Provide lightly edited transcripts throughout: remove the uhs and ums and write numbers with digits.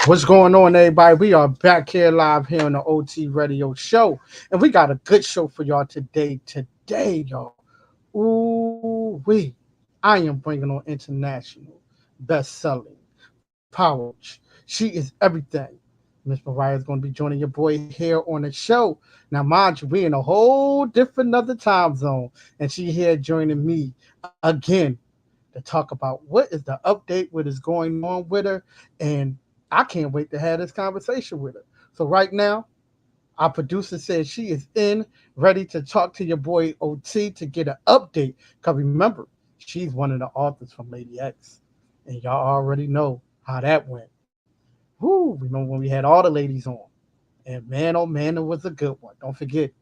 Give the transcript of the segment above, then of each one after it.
What's going on, everybody? We are back here live here on the OT Radio Show, and we got a good show for y'all today. Y'all, ooh wee! I am bringing on international, best-selling, power. She is everything. Miss Mariah is going to be joining your boy here on the show. Now, mind you, we in a whole different other time zone, and she here joining me again to talk about what is the update, what is going on with her, and I can't wait to have this conversation with her. So right now, our producer says she is in, ready to talk to your boy OT to get an update. Because remember, she's one of the authors from Lady X. And y'all already know how that went. Whoo, remember when we had all the ladies on. And man, oh man, it was a good one. Don't forget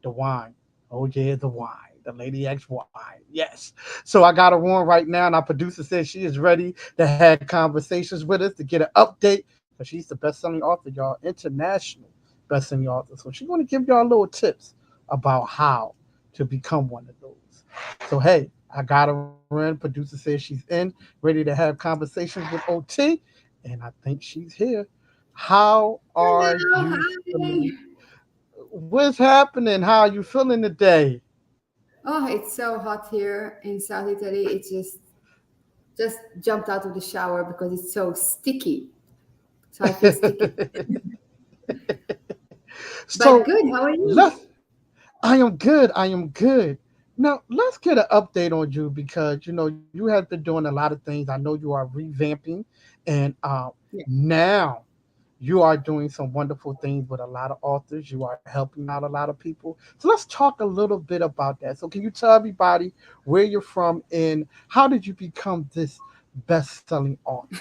the wine. Oh yeah, the wine. The Lady X wine. Yes. So I got her on right now, and our producer says she is ready to have conversations with us to get an update. Because she's the best-selling author, y'all, international best-selling author. So she's going to give y'all little tips about how to become one of those. So hey, I got her in. Producer says she's in, ready to have conversations with OT, and I think she's here. How are Hello, you hi. feeling? What's happening? How are you feeling today? Oh, it's so hot here in South Italy. It just jumped out of the shower because it's so sticky. So I feel sticky. But So good. How are you? let's. I am good. I am good. Now let's get an update on you because you have been doing a lot of things. I know you are revamping, and Yeah. now you are doing some wonderful things with a lot of authors. You are helping out a lot of people. So let's talk a little bit about that. So can you tell everybody where you're from and how did you become this best-selling author?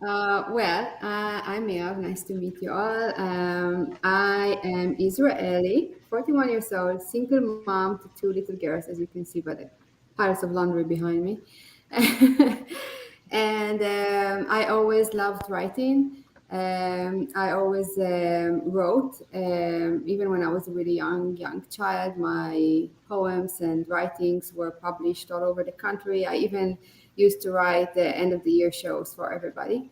I'm Mirav. Nice to meet you all. I am Israeli, 41 years old, single mom to two little girls, as you can see by the piles of laundry behind me. And I always loved writing. I always wrote, even when I was a really young child. My poems and writings were published all over the country. I even used to write the end of the year shows for everybody.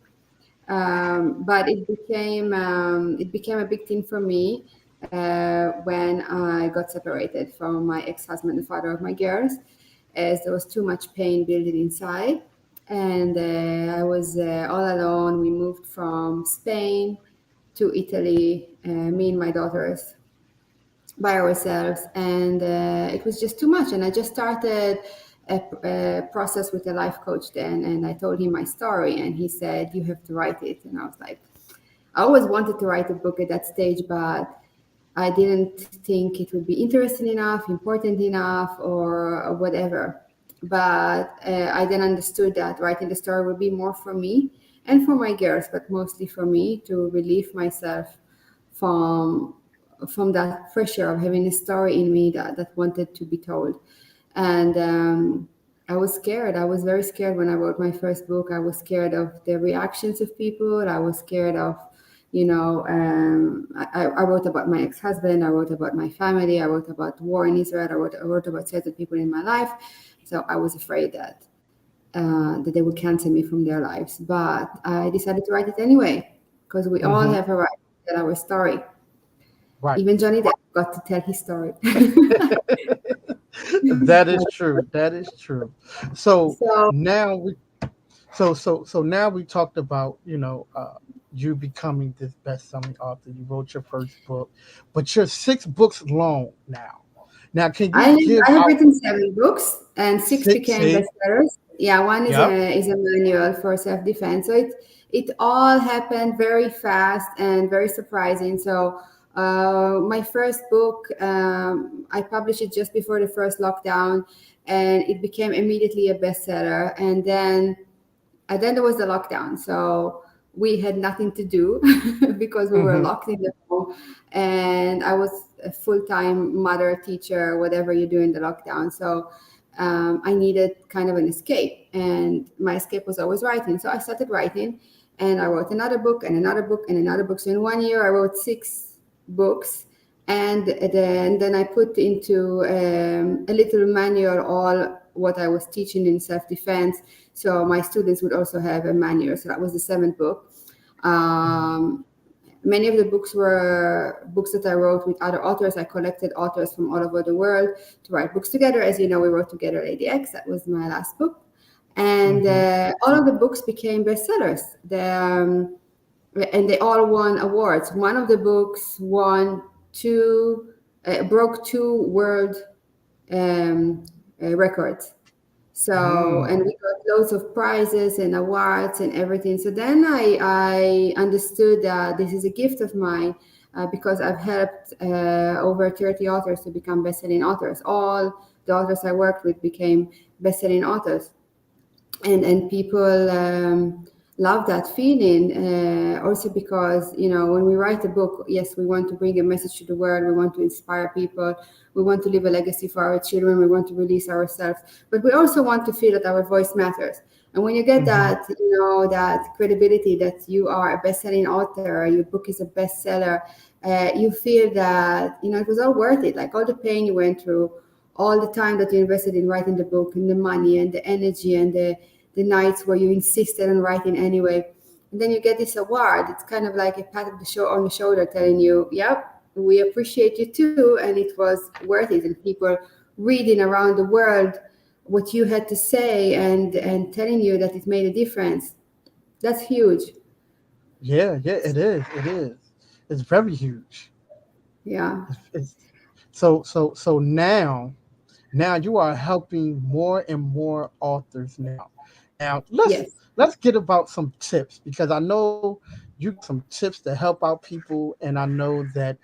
But it became a big thing for me when I got separated from my ex-husband, the father of my girls, as there was too much pain building inside, and I was all alone. We moved from Spain to Italy, me and my daughters by ourselves, and it was just too much. And I just started a process with a life coach then, and I told him my story, and he said, "You have to write it." And I was like, I always wanted to write a book at that stage, but I didn't think it would be interesting enough, important enough, or whatever. But I then understood that writing the story would be more for me and for my girls, but mostly for me, to relieve myself from that pressure of having a story in me that wanted to be told. And I was scared. I was very scared when I wrote my first book. I was scared of the reactions of people. I was scared of, I wrote about my ex-husband. I wrote about my family. I wrote about war in Israel. I wrote about certain people in my life. So I was afraid that they would cancel me from their lives. But I decided to write it anyway, because we all Hmm. have a right to tell our story. Right. Even Johnny Depp got to tell his story. That is true. That is true. So So now we so now we talked about you becoming this best-selling author. You wrote your first book, but you're 6 books long now. Now, can you give I have out written 7 books, and 6 six? became See, bestsellers. Yeah, one is yep. a manual for self defense. So it all happened very fast and very surprising. So my first book, I published it just before the first lockdown, and it became immediately a bestseller. And then there was the lockdown, so we had nothing to do because we were Hmm. locked in the home. And I was a full-time mother, teacher, whatever you do in the lockdown. So I needed kind of an escape, and my escape was always writing. So I started writing, and I wrote another book and another book and another book. So in one year I wrote 6 books. And then I put into a little manual all what I was teaching in self-defense. So my students would also have a manual. So that was the seventh book. Um, Many of the books were books that I wrote with other authors. I collected authors from all over the world to write books together. As you know, we wrote together Lady X. That was my last book. And Mm-hmm. all of the books became bestsellers. And they all won awards. One of the books broke two world um, records. So, Mm. and we got loads of prizes and awards and everything. So then I understood that this is a gift of mine, because I've helped over 30 authors to become best-selling authors. All the authors I worked with became best-selling authors, and people love that feeling, also because, when we write a book, yes, we want to bring a message to the world, we want to inspire people, we want to leave a legacy for our children, we want to release ourselves, but we also want to feel that our voice matters. And when you get Mm-hmm. that, that credibility that you are a best-selling author, your book is a bestseller, you feel that, it was all worth it, like all the pain you went through, all the time that you invested in writing the book, and the money and the energy and the nights where you insisted on writing anyway. And then you get this award. It's kind of like a pat of the show on the shoulder telling you, yep, we appreciate you too. And it was worth it. And people reading around the world what you had to say, and telling you that it made a difference. That's huge. Yeah, yeah, it is. It is. It's very huge. Yeah. It's so now you are helping more and more authors now. Now Yes. let's get about some tips, because I know you got some tips to help out people, and I know that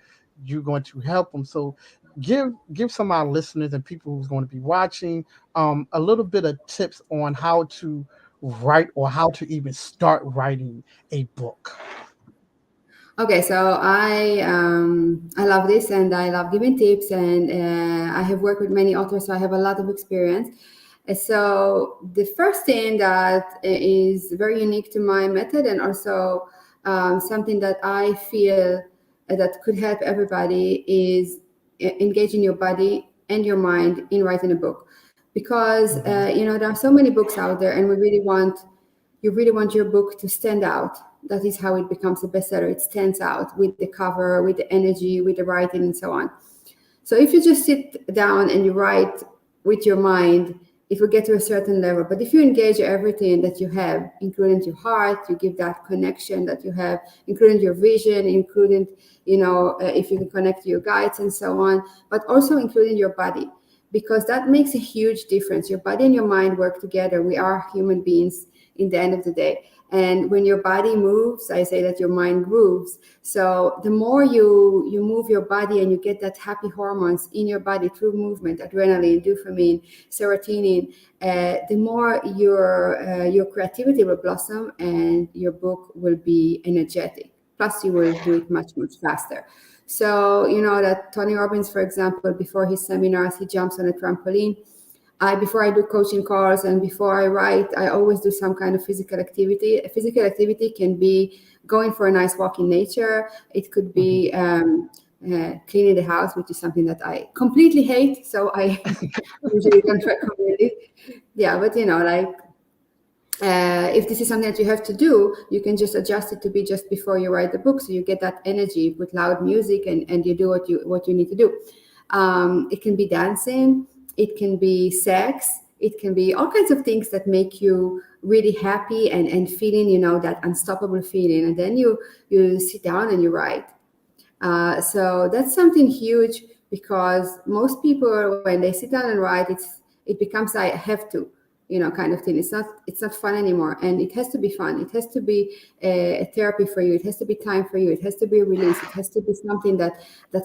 you're going to help them. So give some of our listeners and people who's going to be watching a little bit of tips on how to write, or how to even start writing a book. Okay, so I love this, and I love giving tips, and I have worked with many authors, so I have a lot of experience. So the first thing that is very unique to my method, and also something that I feel that could help everybody, is engaging your body and your mind in writing a book, because Hmm. there are so many books out there, and you really want your book to stand out. That is how it becomes a bestseller. It stands out with the cover, with the energy, with the writing, and so on. So if you just sit down and you write with your mind, it will get to a certain level. But if you engage everything that you have, including your heart, you give that connection that you have, including your vision, including, if you can connect to your guides and so on, but also including your body, because that makes a huge difference. Your body and your mind work together. We are human beings in the end of the day. And when your body moves, I say that your mind grooves. So the more you move your body, and you get that happy hormones in your body through movement, adrenaline, dopamine, serotonin, the more your creativity will blossom, and your book will be energetic. Plus, you will do it much, much faster. So, that Tony Robbins, for example, before his seminars, he jumps on a trampoline. Before I do coaching calls and before I write, I always do some kind of physical activity. A physical activity can be going for a nice walk in nature. It could Hmm. be cleaning the house, which is something that I completely hate. So I usually don't recommend it. Yeah, but if this is something that you have to do, you can just adjust it to be just before you write the book, so you get that energy with loud music, and you do what you need to do. It can be dancing, it can be sex, it can be all kinds of things that make you really happy, and feeling, that unstoppable feeling, and then you sit down and you write. So that's something huge, because most people, when they sit down and write, it becomes I have to, kind of thing. It's not fun anymore, and it has to be fun. It has to be a therapy for you. It has to be time for you. It has to be a release. It has to be something that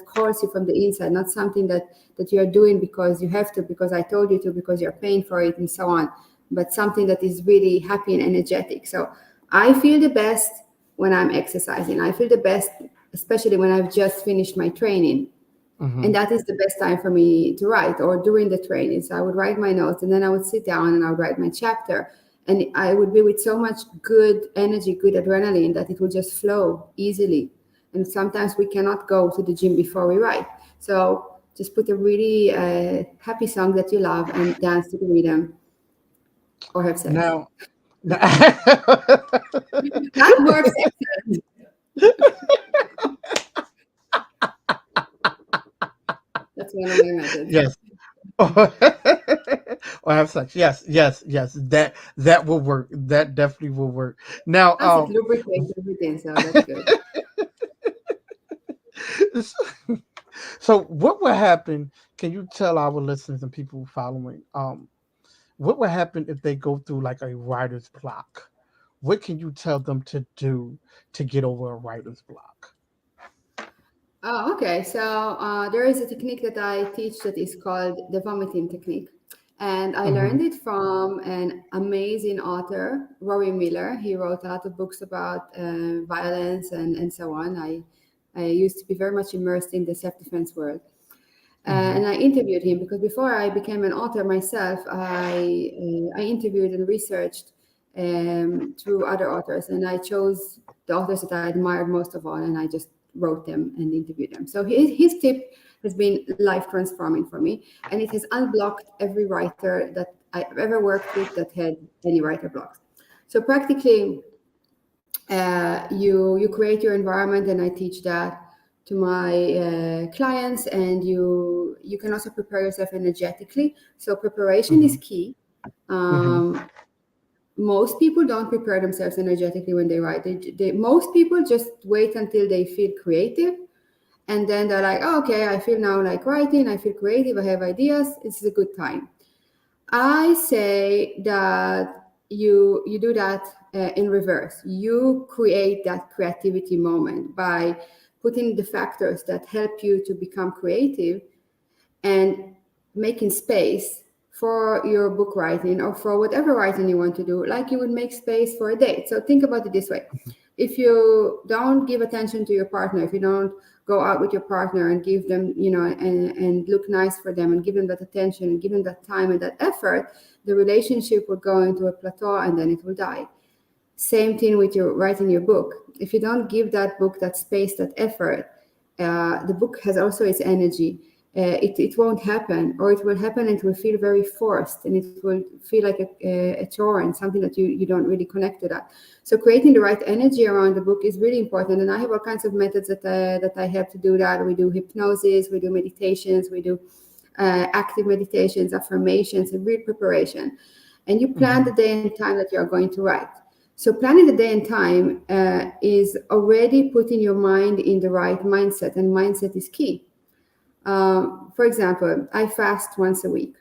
calls you from the inside, not something that you are doing because you have to, because I told you to, because you're paying for it, and so on. But something that is really happy and energetic. So I feel the best when I'm exercising. I feel the best, especially when I've just finished my training. And Hmm. that is the best time for me to write, or during the training. So I would write my notes, and then I would sit down and I would write my chapter. And I would be with so much good energy, good adrenaline, that it would just flow easily. And sometimes we cannot go to the gym before we write. So Just put a really happy song that you love and dance to the rhythm or have sex. Now, now That works excellent. That's one of my methods. yes. Or have sex. Yes, yes, yes. That will work. That definitely will work. Now, Plus, it lubricates everything, so that's good. so what would happen? Can you tell our listeners and people following, what would happen if they go through like a writer's block? What can you tell them to do to get over a writer's block? Oh, okay. So there is a technique that I teach that is called the vomiting technique. And I Mm-hmm. learned it from an amazing author, Rory Miller. He wrote a lot of books about violence and so on. I used to be very much immersed in the self-defense world. Mm-hmm. And I interviewed him because before I became an author myself, I interviewed and researched through other authors, and I chose the authors that I admired most of all, and I just wrote them and interviewed them. So his tip has been life transforming for me, and it has unblocked every writer that I've ever worked with that had any writer blocks. So practically, you create your environment, and I teach that to my clients. And you can also prepare yourself energetically. So preparation Mm-hmm. is key. Mm-hmm. um, Most people don't prepare themselves energetically when they write. Most people just wait until they feel creative, and then they're like, oh, okay, I feel now like writing, I feel creative, I have ideas, it's a good time. I say that you do that in reverse. You create that creativity moment by putting the factors that help you to become creative and making space for your book writing or for whatever writing you want to do, like you would make space for a date. So think about it this way: if you don't give attention to your partner, if you don't go out with your partner and give them, and look nice for them and give them that attention and give them that time and that effort, the relationship will go into a plateau and then it will die. Same thing with your writing your book. If you don't give that book that space, that effort, the book has also its energy. It won't happen, or it will happen and it will feel very forced, and it will feel like a chore and something that you don't really connect to that. So creating the right energy around the book is really important. And I have all kinds of methods that I help to do that. We do hypnosis, we do meditations, we do active meditations, affirmations, and real preparation. And you plan Mm-hmm. the day and time that you're going to write. So planning the day and time is already putting your mind in the right mindset, and mindset is key. For example, I fast once a week.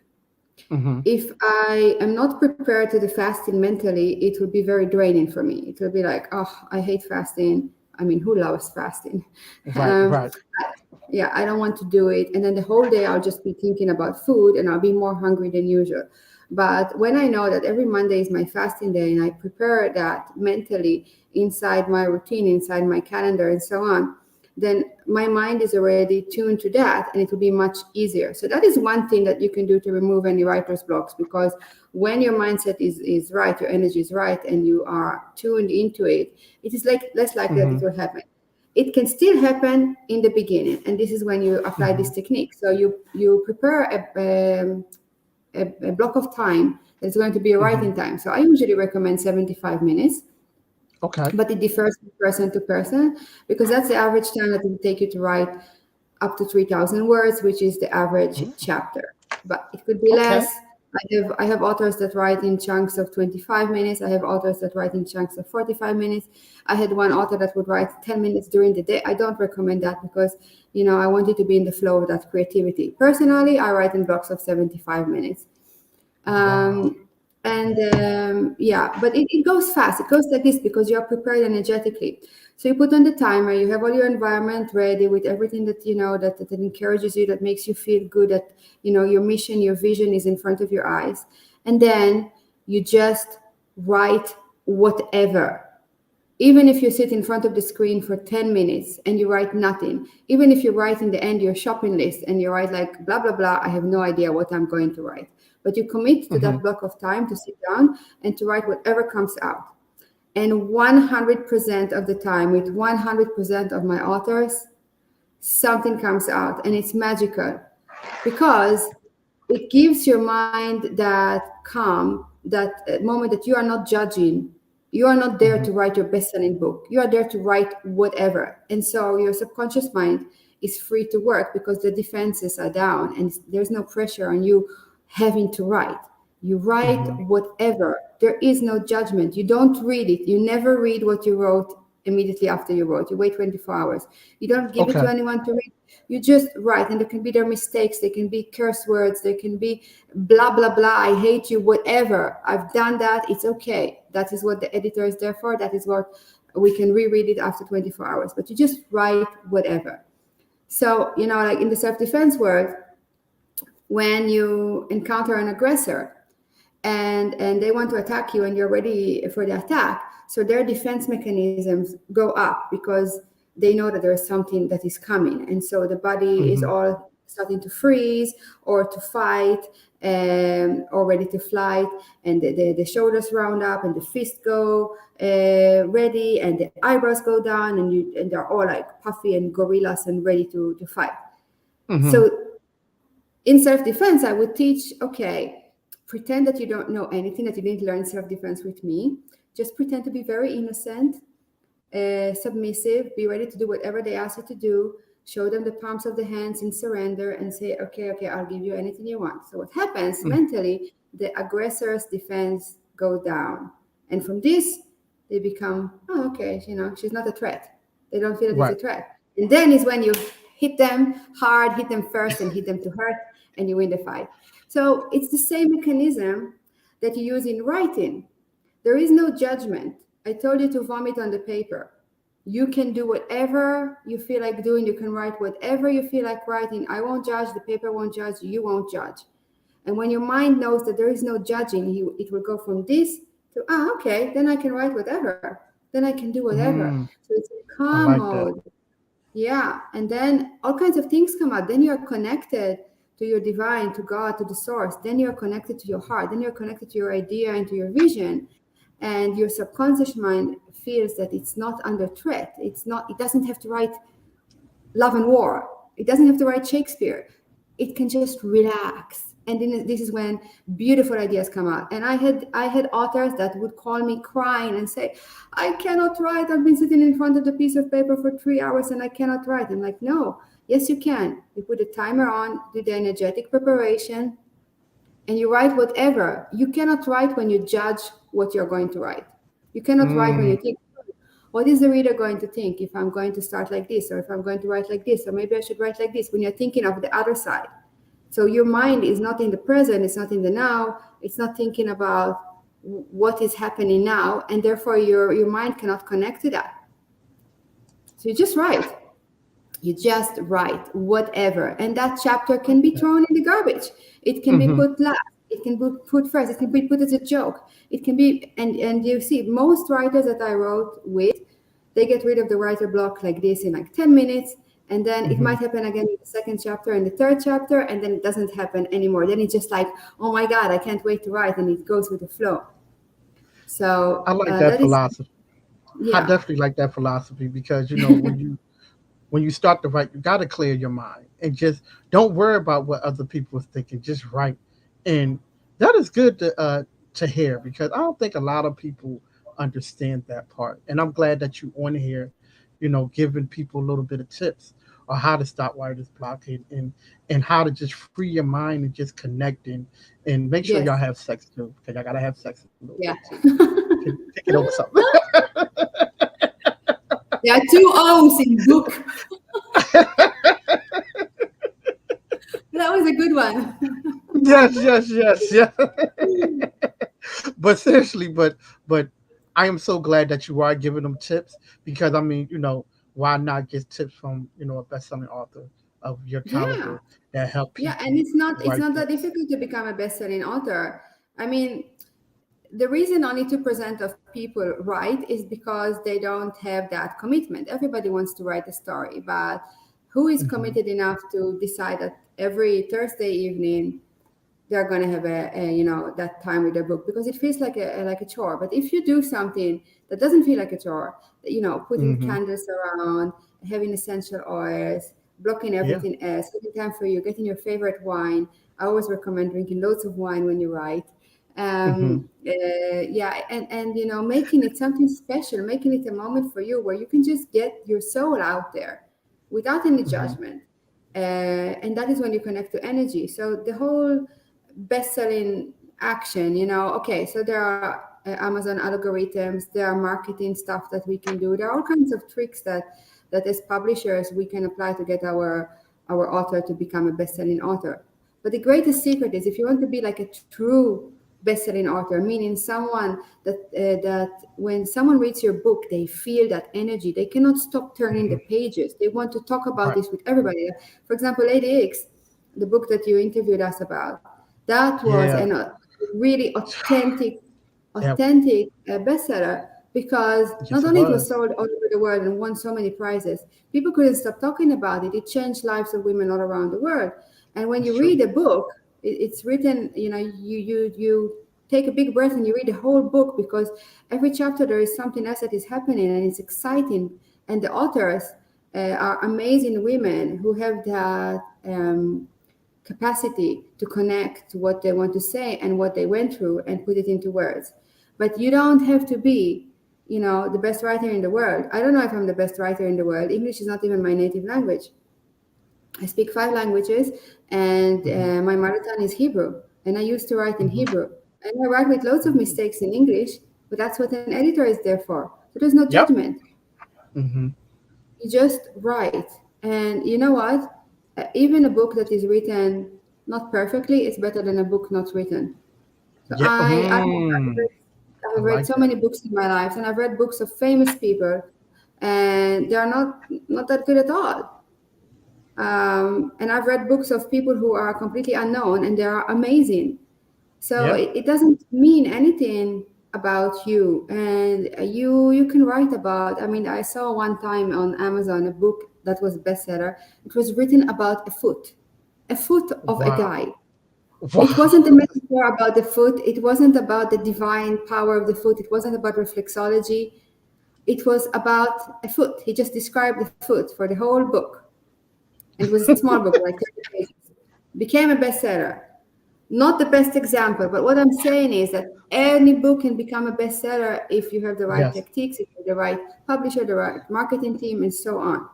Mm-hmm. If I am not prepared to the fasting mentally, it will be very draining for me. It will be like, oh, I hate fasting. I mean, who loves fasting? Right, Um, right. yeah, I don't want to do it. And then the whole day I'll just be thinking about food and I'll be more hungry than usual. But when I know that every Monday is my fasting day and I prepare that mentally inside my routine, inside my calendar, and so on, then my mind is already tuned to that and it will be much easier. So that is one thing that you can do to remove any writer's blocks, because when your mindset is right, your energy is right, and you are tuned into it, it is like less likely that Mm-hmm. it will happen. It can still happen in the beginning, and this is when you apply Mm-hmm. this technique. So you prepare a block of time that's going to be a Mm-hmm. writing time. So I usually recommend 75 minutes, Okay. but it differs from person to person, because that's the average time that it will take you to write up to 3,000 words, which is the average Mm. chapter. But it could be Okay. less. I have authors that write in chunks of 25 minutes. I have authors that write in chunks of 45 minutes. I had one author that would write 10 minutes during the day. I don't recommend that because, I want you to be in the flow of that creativity. Personally, I write in blocks of 75 minutes. Wow. And yeah, but it goes fast. It goes like this because you're prepared energetically. So you put on the timer, you have all your environment ready with everything that that encourages you, that makes you feel good, that your mission, your vision is in front of your eyes. And then you just write whatever. Even if you sit in front of the screen for 10 minutes and you write nothing, even if you write in the end your shopping list and you write like blah, blah, blah, I have no idea what I'm going to write. But you commit to Mm-hmm. that block of time to sit down and to write whatever comes out. And 100% of the time, with 100% of my authors, something comes out and it's magical. because it gives your mind that calm, that moment that you are not judging. You are not there Hmm. to write your best-selling book. You are there to write whatever. And so your subconscious mind is free to work because the defenses are down and there's no pressure on you having to write. You write Hmm. whatever. There is no judgment. You don't read it. You never read what you wrote immediately after you wrote. You wait 24 hours. You don't give it to Okay. anyone to read. You just write, and there can be their mistakes. There can be curse words. There can be blah blah blah. I hate you. Whatever. I've done that. It's okay. That is what the editor is there for. That is what we can reread it after 24 hours. But you just write whatever. So like in the self-defense world, when you encounter an aggressor, and they want to attack you and you're ready for the attack, so their defense mechanisms go up because they know that there is something that is coming, and so the body is Hmm. all starting to freeze or to fight, or ready to flight, and the shoulders round up and the fists go ready, and the eyebrows go down, and they're all like puffy and gorillas and ready to fight. Hmm. So in self-defense, I would teach, okay, pretend that you don't know anything, that you didn't learn self-defense with me. Just pretend to be very innocent, submissive, be ready to do whatever they ask you to do. Show them the palms of the hands in surrender and say, okay, okay, I'll give you anything you want. So what happens mentally, the aggressor's defense go down. And from this, they become, oh, okay, she's not a threat. They don't feel that it's a Right. threat. And then is when you hit them hard, hit them first and hit them to hurt, and you win the fight. So it's the same mechanism that you use in writing. There is no judgment. I told you to vomit on the paper. You can do whatever you feel like doing. You can write whatever you feel like writing. I won't judge. The paper won't judge. You won't judge. And when your mind knows that there is no judging, it will go from this to, okay, then I can write whatever. Then I can do whatever. Mm, So it's a I calm like that. mode. Yeah. And then all kinds of things come out. Then you're connected to your divine, to God, to the source. Then you're connected to your heart. Then you're connected to your idea and to your vision. And your subconscious mind feels that it's not under threat. It doesn't have to write love and war. It doesn't have to write Shakespeare. It can just relax. And then this is when beautiful ideas come out. And I had authors that would call me crying and say, I cannot write. I've been sitting in front of the piece of paper for 3 hours and I cannot write. I'm like, no, yes, you can. You put a timer on, do the energetic preparation, and you write whatever. You cannot write when you judge what you're going to write. You cannot write when you Mm, think, what is the reader going to think if I'm going to start like this, or if I'm going to write like this, or maybe I should write like this, when you're thinking of the other side. So your mind is not in the present, it's not in the now, it's not thinking about what is happening now, and therefore your mind cannot connect to that. So you just write. You just write whatever, and that chapter like can be that. thrown in the garbage. It can be Hmm. put last. It can be put first. It can be put as a joke. It can be, and you see, most writers that I wrote with, they get rid of the writer block like this in like 10 minutes, and then it Hmm. might happen again in the second chapter and the third chapter, and then it doesn't happen anymore. Then it's just like, oh my god, I can't wait to write, and it goes with the flow. I So like that that is, philosophy. I yeah, definitely like that philosophy because when you start to write, you got to clear your mind and just don't worry about what other people are thinking. Just write, and that is good to hear because I don't think a lot of people understand that part. And I'm glad that you on here, giving people a little bit of tips on how to stop writer's block and how to just free your mind and just connect and make sure yes, y'all have sex too because I gotta have sex a little bit yeah. too. Take it over something. There are two O's in book. That was a good one. Yes, yes, yes, yeah. But seriously, but I am so glad that you are giving them tips because I mean, why not get tips from a best-selling author of your Yeah. caliber that help Yeah, and people it's write not that books? difficult to become a best-selling author. I mean, the reason only 2% of people write is because they don't have that commitment. Everybody wants to write a story, but who is Hmm. committed enough to decide that every Thursday evening they're going to have that time with their book, because it feels like a chore. But if you do something that doesn't feel like a chore, putting Hmm. candles around, having essential oils, blocking Yeah. everything else, taking time for you, getting your favorite wine. I always recommend drinking loads of wine when you write. Mm-hmm. Yeah, and making it something special, making it a moment for you where you can just get your soul out there without any Mm-hmm. judgment. And that is when you connect to energy. So the whole best-selling action, okay, so there are Amazon algorithms, there are marketing stuff that we can do. There are all kinds of tricks that as publishers we can apply to get our author to become a best-selling author. But the greatest secret is, if you want to be like a true best-selling author, meaning someone that when someone reads your book, they feel that energy. They cannot stop turning the Mm-hmm. pages. They want to talk about Right. this with everybody. For example, Lady X, the book that you interviewed us about, that was Yeah. a really authentic, Yep. bestseller, because not Yes, it only it was was. sold all over the world and won so many prizes, people couldn't stop talking about it. It changed lives of women all around the world. And when It's you true. read a book, it's written, you take a big breath and you read the whole book, because every chapter there is something else that is happening and it's exciting. And the authors are amazing women who have that capacity to connect to what they want to say and what they went through and put it into words. But you don't have to be, the best writer in the world. I don't know if I'm the best writer in the world. English is not even my native language. I speak 5 languages, and Mm-hmm. my mother tongue is Hebrew. And I used to write in Mm-hmm. Hebrew. And I write with loads of mistakes in English, but that's what an editor is there for. So there's no Yep. judgment. Mm-hmm. You just write. And you know what? Even a book that is written not perfectly is better than a book not written. So Yeah. Mm. I I've read like so that. many books in my life, and I've read books of famous people, and they are not that good at all. And I've read books of people who are completely unknown, and they are amazing. So Yeah. it doesn't mean anything about you, and you can write about. I mean, I saw one time on Amazon a book that was a bestseller. It was written about a foot of a Wow. guy. It Wow. wasn't a metaphor about the foot. It wasn't about the divine power of the foot. It wasn't about reflexology. It was about a foot. He just described the foot for the whole book, and it was a small book, like 30 pages. Became a bestseller. Not the best example, but what I'm saying is that any book can become a bestseller if you have the right Yes. techniques, if you have the right publisher, the right marketing team, and so on.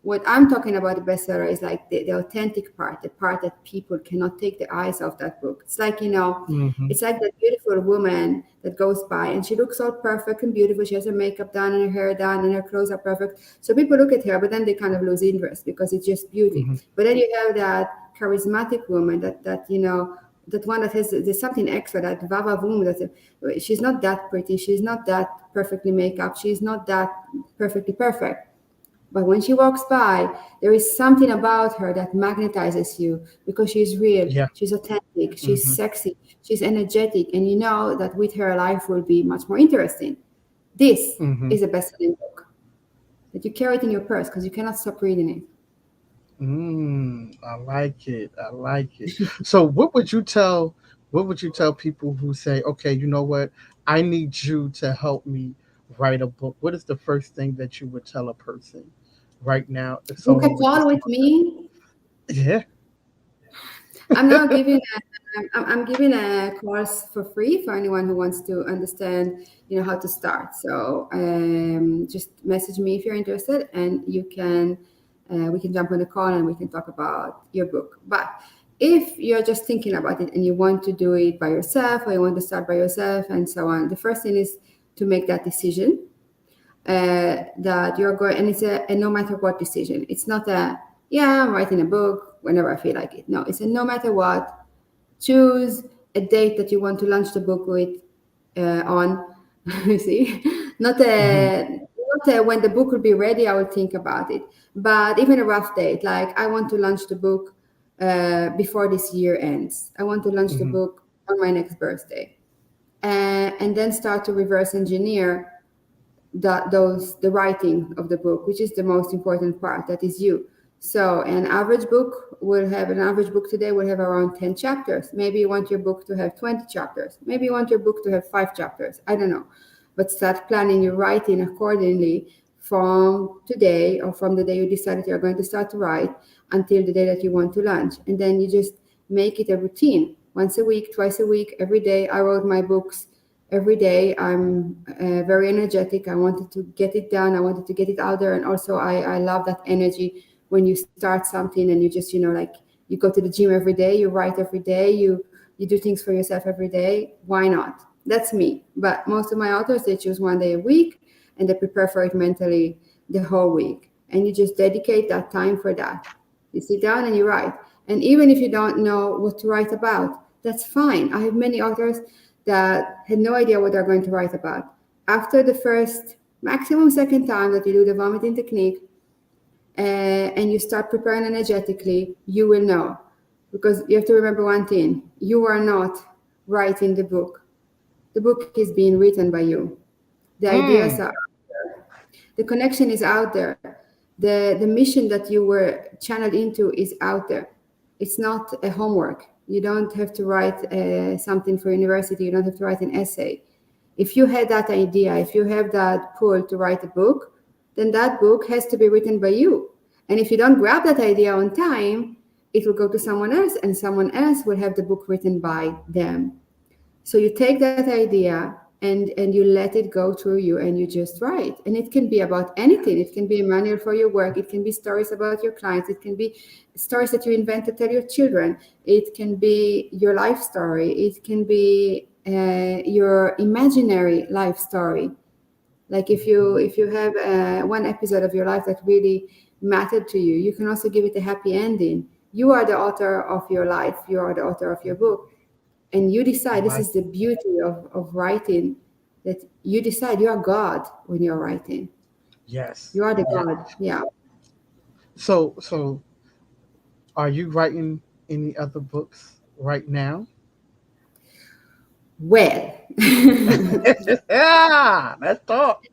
What I'm talking about the bestseller is like the authentic part, the part that people cannot take the eyes off that book. It's like, Mm-hmm. it's like that beautiful woman that goes by and she looks all perfect and beautiful. She has her makeup done and her hair done and her clothes are perfect. So people look at her, but then they kind of lose interest because it's just beauty. Mm-hmm. But then you have that charismatic woman that one that has there's something extra, that vava voom, she's not that pretty, she's not that perfectly make up, she's not that perfectly perfect, but when she walks by, there is something about her that magnetizes you because she's real, Yeah. she's authentic, she's Mm-hmm. sexy, she's energetic, and you know that with her life will be much more interesting. This Mm-hmm. is a best-selling book that you carry it in your purse because you cannot stop reading it. I like it. I like it. So what would you tell people who say, okay, you know what? I need you to help me write a book. What is the first thing that you would tell a person right now if Book a someone would call just with me. yeah. I'm now giving I'm giving a course for free for anyone who wants to understand, how to start. So just message me if you're interested, and you can we can jump on a call and we can talk about your book. But if you're just thinking about it and you want to do it by yourself, or you want to start by yourself and so on, the first thing is to make that decision that you're going, and it's a no matter what decision. It's not a, yeah, I'm writing a book whenever I feel like it. No, it's a no matter what. Choose a date that you want to launch the book with on. You see, not Hmm. a not a, when the book will be ready, I will think about it. But even a rough date, like I want to launch the book before this year ends. I want to launch the Hmm. book on my next birthday, and then start to reverse engineer the writing of the book, which is the most important part. That is you. So an average book today will have around 10 chapters. Maybe you want your book to have 20 chapters. Maybe you want your book to have 5 chapters. I don't know. But start planning your writing accordingly from today or from the day you decided you're going to start to write until the day that you want to launch. And then you just make it a routine. Once a week, twice a week, every day. I wrote my books every day. I'm very energetic. I wanted to get it done. I wanted to get it out there. And also, I love that energy when you start something and you just, like you go to the gym every day, you write every day, you do things for yourself every day. Why not? That's me. But most of my authors, they choose one day a week and they prepare for it mentally the whole week. And you just dedicate that time for that. You sit down and you write. And even if you don't know what to write about, that's fine. I have many authors that had no idea what they're going to write about. After the first, maximum second time that you do the vomiting technique, and you start preparing energetically, you will know. Because you have to remember one thing: you are not writing the book. The book is being written by you. The ideas Mm. are, the connection is out there. The mission that you were channeled into is out there. It's not a homework. You don't have to write something for university. You don't have to write an essay. If you had that idea, if you have that pull to write a book, then that book has to be written by you. And if you don't grab that idea on time, it will go to someone else, and someone else will have the book written by them. So you take that idea and you let it go through you and you just write. And it can be about anything. It can be a manual for your work. It can be stories about your clients. It can be stories that you invent to tell your children. It can be your life story. It can be your imaginary life story. Like if you have one episode of your life that really mattered to you, you can also give it a happy ending. You are the author of your life. You are the author of your book, and you I decide. This like is the beauty of writing, that you decide. You are God when you're writing. yes, You are the yeah. God. Yeah. So are you writing any other books right now? Well, Yeah, let's talk.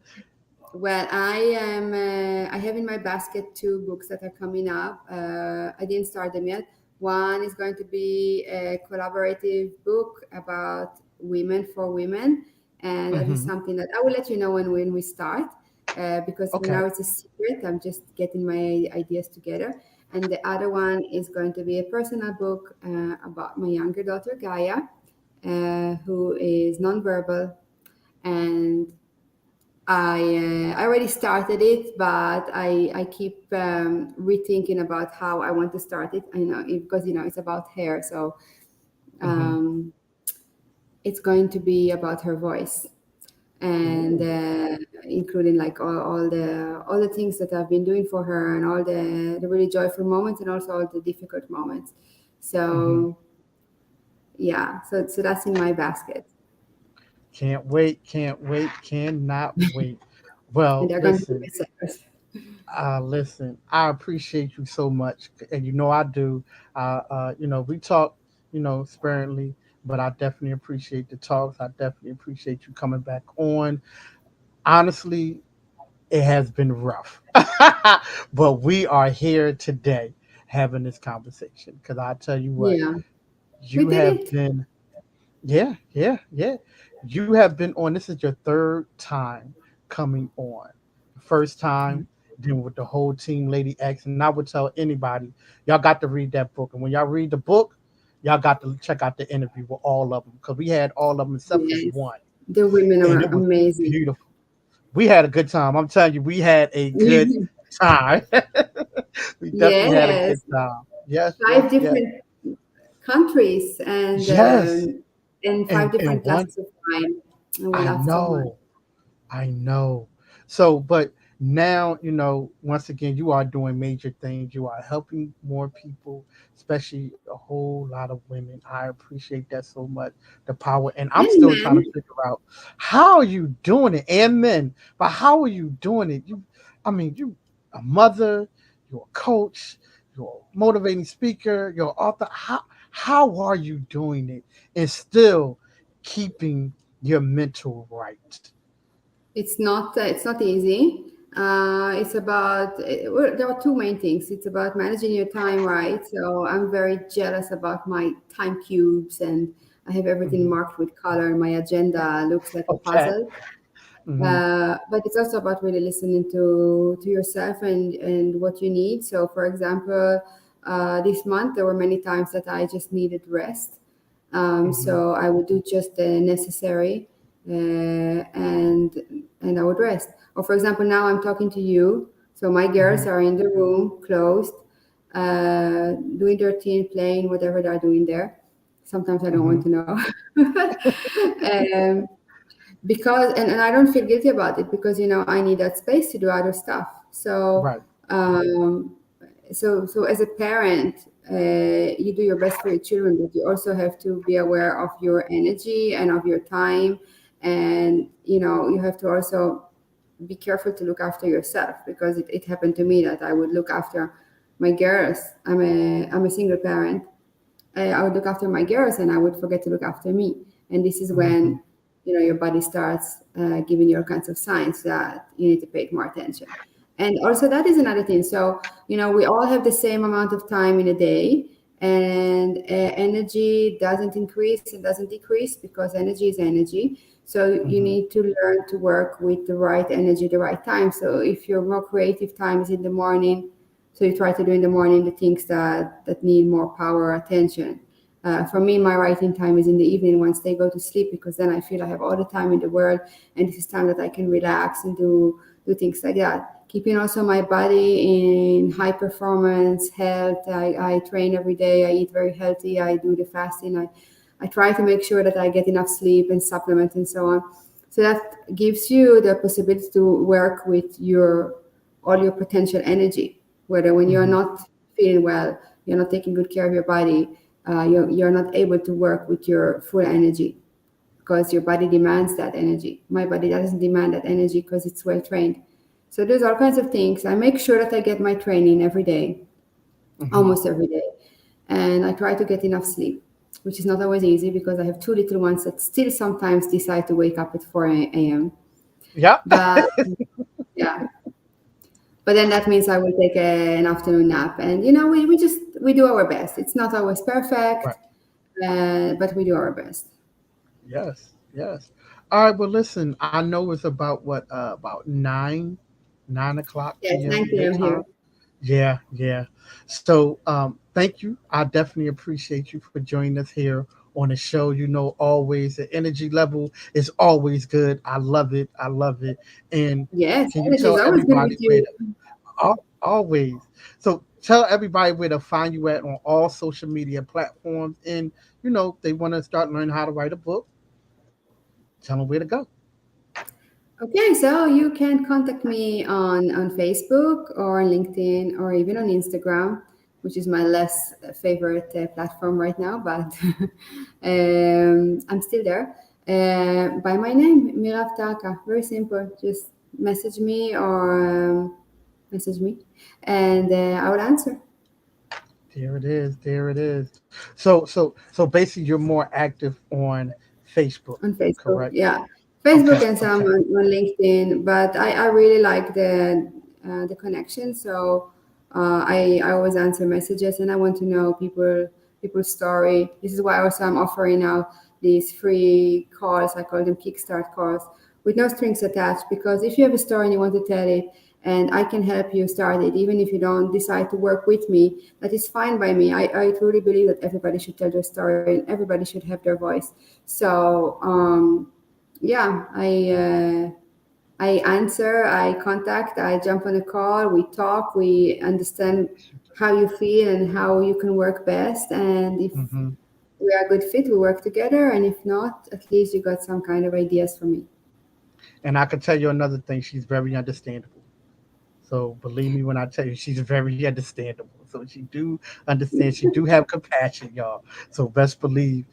well, I have in my basket two books that are coming up. I didn't start them yet. One is going to be a collaborative book about women for women, and that is Hmm. something that I will let you know when we start, because Okay. now it's a secret. I'm just getting my ideas together. And the other one is going to be a personal book about my younger daughter Gaia, who is nonverbal, and I already started it, but I keep rethinking about how I want to start it. I know because it's about hair, so Hmm. um, it's going to be about her voice, and Ooh. including like all the things that I've been doing for her, and all the really joyful moments, and also all the difficult moments. Hmm. So yeah, so that's in my basket, Can't wait, can't wait, cannot wait. and Well, they're going to be listen, bestsellers. listen, I appreciate you so much, and you know I do. We talk, sparingly, but I definitely appreciate the talks. I definitely appreciate you coming back on. Honestly, it has been rough, but we are here today having this conversation because I tell you what, Yeah, we you did have it. been, yeah, yeah, yeah. You have been on. This is your third time coming on. The first time, then with the whole team, Lady X, and I would tell anybody, y'all got to read that book. And when y'all read the book, y'all got to check out the interview with all of them because we had all of them except for Yes, one, the women and are it was amazing. beautiful. We had a good time. I'm telling you, we had a good time. We definitely had a good Yes, time. Yes, yes, five yes, different countries, yes. and five And different one, glasses of wine, and we I laughed so much. know. I know. So, but now, once again, you are doing major things. You are helping more people, especially a whole lot of women. I appreciate that so much. The power. And I'm And still trying to men, figure out how are you doing it? And men, but how are you doing it? You a mother, you're a coach, you're a motivating speaker, you're an author. How are you doing it and still keeping your mental right? it's not easy. It's about well, there are two main things. It's about managing your time right. So I'm very jealous about my time cubes, and I have everything Mhm. marked with color. My agenda looks like a Okay. puzzle. Mm-hmm. But it's also about really listening to yourself and what you need. So, for example, this month there were many times that I just needed rest. Mm-hmm. So I would do just the necessary, and I would rest. Or, for example, now I'm talking to you. So my girls Mm-hmm. are in the room, closed, doing their thing, playing whatever they're doing there. Sometimes I don't Mm-hmm. want to know. um, because and I don't feel guilty about it because I need that space to do other stuff. So Right. um, so as a parent, you do your best for your children, but you also have to be aware of your energy and of your time, and you have to also be careful to look after yourself because it happened to me that I would look after my girls. I'm a single parent. I would look after my girls and I would forget to look after me. And this is Mm-hmm. when your body starts giving you all kinds of signs that you need to pay more attention. And also that is another thing. So we all have the same amount of time in a day, and energy doesn't increase and doesn't decrease because energy is energy. So you Mm-hmm. need to learn to work with the right energy, the right time. So if your more creative time is in the morning, so you try to do in the morning the things that need more power or attention. For me, my writing time is in the evening once they go to sleep because then I feel I have all the time in the world, and this is time that I can relax and do things like that. Keeping also my body in high performance health. I train every day. I eat very healthy. I do the fasting. I try to make sure that I get enough sleep and supplement and so on. So that gives you the possibility to work with all your potential energy. Whether when you're Mm-hmm. not feeling well, you're not taking good care of your body, you're not able to work with your full energy because your body demands that energy. My body doesn't demand that energy because it's well trained. So there's all kinds of things. I make sure that I get my training every day, Mm-hmm. almost every day, and I try to get enough sleep, which is not always easy because I have two little ones that still sometimes decide to wake up at 4 a.m. Yeah. But yeah, but then that means I will take an afternoon nap, and we do our best. It's not always Right. perfect, but we do our best. Yes. Yes. All right. Well, listen. I know it's about 9 o'clock Yes, p.m. 9 your p.m. time. here. Yeah. Yeah. So, thank you. I definitely appreciate you for joining us here on the show. Always the energy level is always good. I love it. I love it. And Yes, can you energy is tell always good everybody with where you. always. So tell everybody where to find you at on all social media platforms. And, they want to start learning how to write a book. Tell them where to go. Okay, so you can contact me on Facebook or on LinkedIn or even on Instagram, which is my less favorite platform right now, but I'm still there. By my name, Mirav Tarkka. Very simple. Just message me, and I will answer There it is. There it is. So basically you're more active on Facebook, on Facebook. correct? Yeah, Facebook Okay. and some Okay. on LinkedIn. But I really like the connection. So I always answer messages, and I want to know people's story. This is why also I'm offering now these free calls. I call them kickstart calls with no strings attached. Because if you have a story and you want to tell it, and I can help you start it, even if you don't decide to work with me, that is fine by me. I truly believe that everybody should tell their story and everybody should have their voice. So yeah, I answer, I contact, I jump on a call, we talk, we understand how you feel and how you can work best. And if Hmm. we are a good fit, we work together. And if not, at least you got some kind of ideas for me. And I can tell you another thing. She's very understandable. So believe me when I tell you, she's very understandable. So she do understand. She do have compassion, y'all. So best believe,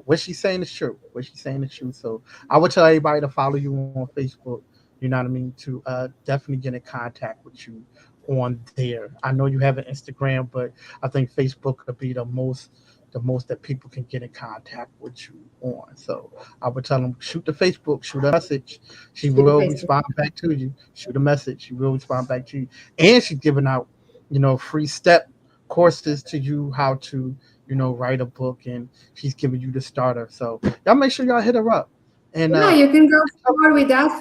what she's saying is true. What she's saying is true. So I would tell everybody to follow you on Facebook. You know what I mean? To definitely get in contact with you on there. I know you have an Instagram, but I think Facebook could be the most that people can get in contact with you on. So I would tell them shoot the Facebook, shoot a message. She Through will Facebook. respond back to you. Shoot a message. She will respond back to you. And she's giving out, free step courses to you how to, write a book, and she's giving you the starter. So y'all make sure y'all hit her up. And Yeah, you can go forward with that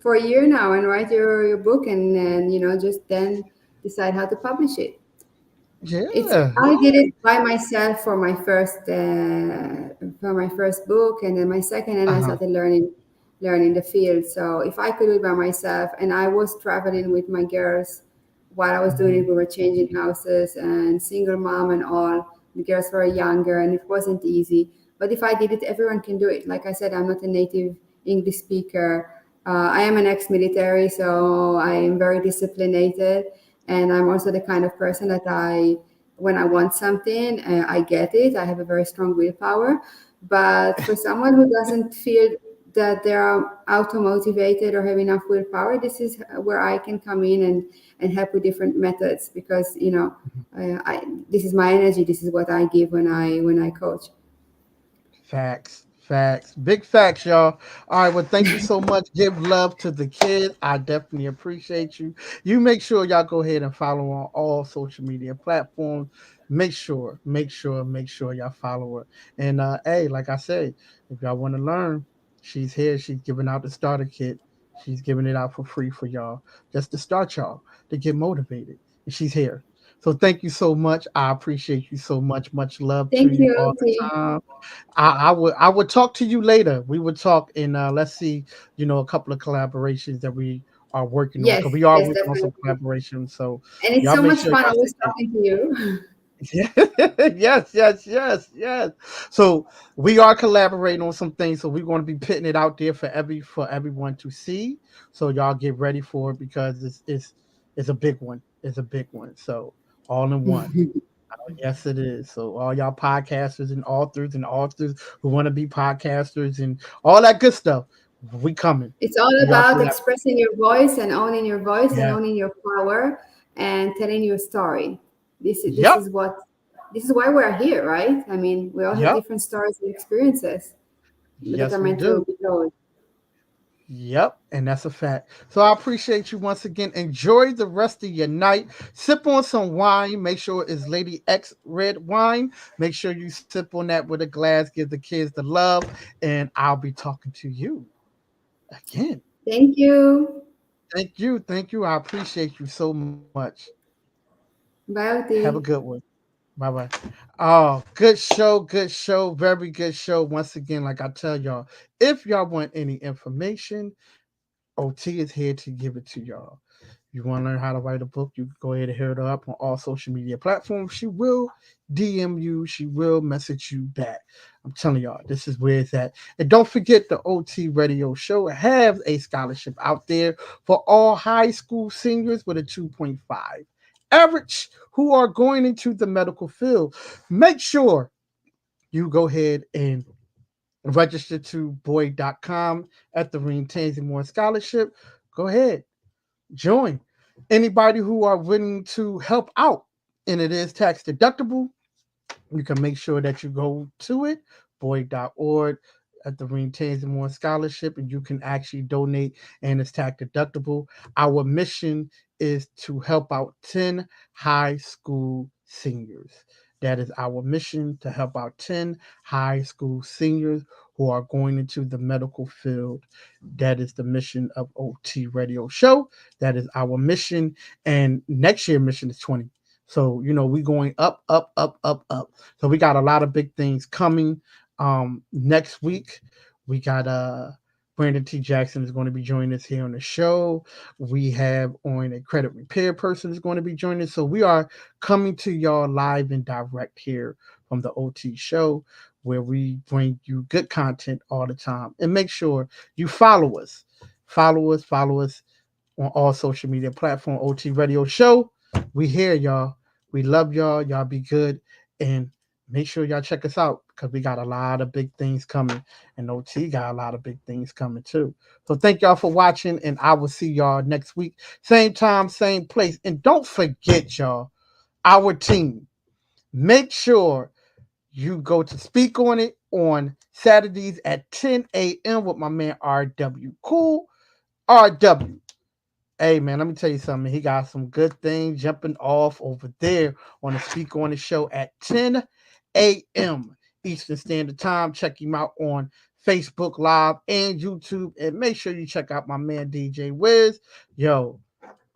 for a year now and write your book and just then decide how to publish it. It's yeah, I yeah. did it by myself for my first book, and then my second, and I Uh-huh. started learning the field. So if I could do it by myself, and I was traveling with my girls while I was doing Mhm. it, we were changing houses and single mom and all. The girls were younger, and it wasn't easy. But if I did it, everyone can do it. Like I said, I'm not a native English speaker. I am an ex-military, so I am very disciplined, and I'm also the kind of person that when I want something, I get it. I have a very strong willpower. But for someone who doesn't feel that they are auto motivated or have enough willpower, this is where I can come in and help with different methods, because this is my energy. This is what I give when I coach. Facts, facts, big facts, y'all. All right, well, thank you so much. Give love to the kids. I definitely appreciate you. You make sure y'all go ahead and follow on all social media platforms. Make sure y'all follow her. And hey, like I said, if y'all want to learn, she's here. She's giving out the starter kit. She's giving it out for free for y'all, just to start y'all to get motivated. And she's here. So thank you so much. I appreciate you so much. Much love to Thank you you, all the T. time. I would talk to you later. We would talk and let's see, a couple of collaborations that we are working on, Yes, because we are yes, working on some definitely. collaborations. So And it's y'all so make much sure fun y'all always stay talking to you. tuned. Yes, yes, yes, yes. So we are collaborating on some things. So we're going to be putting it out there for everyone to see. So y'all get ready for it, because it's a big one. It's a big one. So all in one. Yes, it is. So all y'all podcasters and authors who want to be podcasters and all that good stuff, we coming. It's all We are about collab. expressing your voice and owning your voice and Yes. owning your power and telling your story. This is this Yep. is what this is why we're here, right? I mean, we all have Yep. different stories and experiences that are Yes, we meant to do. be told. Yep, and that's a fact. So I appreciate you once again. Enjoy the rest of your night. Sip on some wine. Make sure it's Lady X red wine. Make sure you sip on that with a glass. Give the kids the love. And I'll be talking to you again. Thank you. Thank you. Thank you. I appreciate you so much. Bye, Have a Oti. good one. Bye bye. Oh, good show. Good show. Very good show. Once again, like I tell y'all, if y'all want any information, OT is here to give it to y'all. You want to learn how to write a book, you can go ahead and hit her up on all social media platforms. She will DM you, she will message you back. I'm telling y'all, this is where it's at. And don't forget, the OT Radio Show have a scholarship out there for all high school seniors with a 2.5 average who are going into the medical field. Make sure you go ahead and register to boyd.com at the Reem Tanzimore Scholarship. Go ahead, join. Anybody who are willing to help out, and it is tax deductible, you can make sure that you go to it, boyd.org at the Reem Tanzimore Scholarship, and you can actually donate, and it's tax deductible. Our mission is to help out 10 high school seniors. That is our mission, to help out 10 high school seniors who are going into the medical field. That is the mission of OT Radio Show. That is our mission. And next year mission is 20. So, we going up, up, up, up, up. So we got a lot of big things coming. Next week, we got Brandon T. Jackson is going to be joining us here on the show. We have on a credit repair person is going to be joining us. So we are coming to y'all live and direct here from the OT show, where we bring you good content all the time. And make sure you follow us. Follow us on all social media platform, OT Radio Show. We here, y'all. We love y'all. Y'all be good. And make sure y'all check us out, because we got a lot of big things coming. And OT got a lot of big things coming too. So thank y'all for watching. And I will see y'all next week. Same time, same place. And don't forget, y'all, our team. Make sure you go to speak on it on Saturdays at 10 a.m. with my man RW. Cool. RW. Hey man, let me tell you something. He got some good things jumping off over there on the Speak On the Show at 10 a.m. Eastern Standard Time. Check him out on Facebook Live, and YouTube. And make sure you check out my man DJ Wiz. Yo,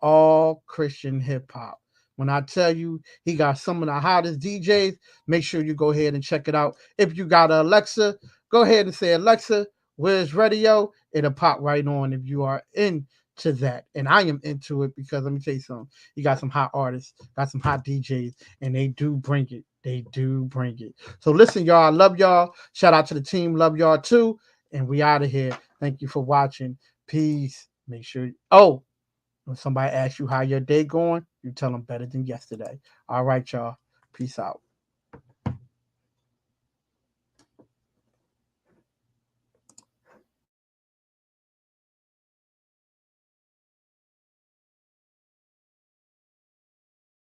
all Christian hip hop. When I tell you he got some of the hottest DJs, make sure you go ahead and check it out. If you got an Alexa, go ahead and say, Alexa, where's radio? It'll pop right on if you are into that. And I am into it because let me tell you something. You got some hot artists, got some hot DJs, and they do bring it. They do bring it. So listen, y'all, I love y'all. Shout out to the team, love y'all too. And we out of here. Thank you for watching. Peace. Make sure. Oh, when somebody asks you how your day going, you tell them better than yesterday. All right, y'all. Peace out.